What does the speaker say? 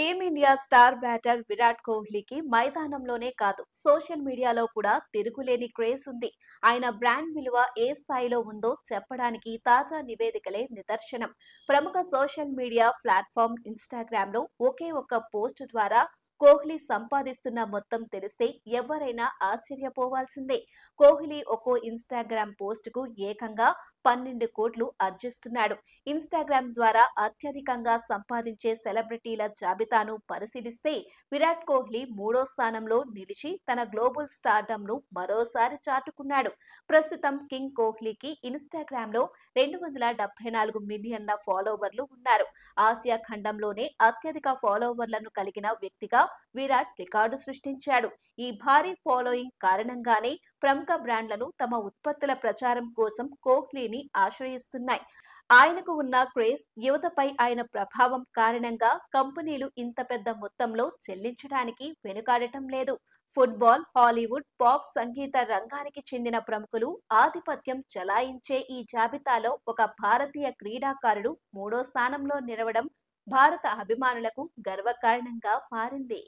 Team India star batter Virat కోహ్లీకి మైదానంలోనే కాదు social మీడియాలో కూడా తిరుగులేని క్రేజ్ ఉంది. ఆయన బ్రాండ్ విలువ ఏ స్థాయిలో ఉందో చెప్పడానికి తాజా నివేదికలే నిదర్శనం. ప్రముఖ సోషల్ మీడియా ప్లాట్ఫామ్ ఇన్స్టాగ్రామ్ లో ఒకే ఒక్క పోస్ట్ ద్వారా కోహ్లీ సంపాదిస్తున్న మొత్తం తెలిస్తే ఎవరైనా ఆశ్చర్యపోవాల్సిందే. కోహ్లీ ఒక్కో ఇన్స్టాగ్రామ్ పోస్ట్ కు ఏకంగా 12 కోట్లు ఆర్జిస్తున్నాడు. ఇన్స్టాగ్రామ్ ద్వారా అత్యధికంగా సంపాదించే సెలబ్రిటీల జాబితాను పరిశీలిస్తే విరాట్ కోహ్లీ మూడో స్థానంలో నిలిచి తన గ్లోబల్ స్టార్డమ్ ను మరోసారి చాటుకున్నాడు. ప్రస్తుతం కింగ్ కోహ్లీకి ఇన్స్టాగ్రామ్ లో 274 మిలియన్ల ఫాలోవర్లు ఉన్నారు. ఆసియా ఖండంలోనే అత్యధిక ఫాలోవర్లను కలిగిన వ్యక్తిగా విరాట్ రికార్డు సృష్టించాడు. ఈ భారీ ఫాలోయింగ్ కారణంగానే ప్రముఖ బ్రాండ్లను తమ ఉత్పత్తుల ప్రచారం కోసం కోహ్లీని ఆశ్రయిస్తున్నాయి. ఆయనకు ఉన్న క్రేజ్, యువతపై ఆయన ప్రభావం కారణంగా కంపెనీలు ఇంత పెద్ద మొత్తంలో చెల్లించడానికి వెనుకాడటం లేదు. ఫుట్బాల్, హాలీవుడ్, పాప్ సంగీత రంగానికి చెందిన ప్రముఖులు ఆధిపత్యం చెలాయించే ఈ జాబితాలో ఒక భారతీయ క్రీడాకారుడు మూడో స్థానంలో నిలవడం భారత అభిమానులకు గర్వకారణంగా మారింది.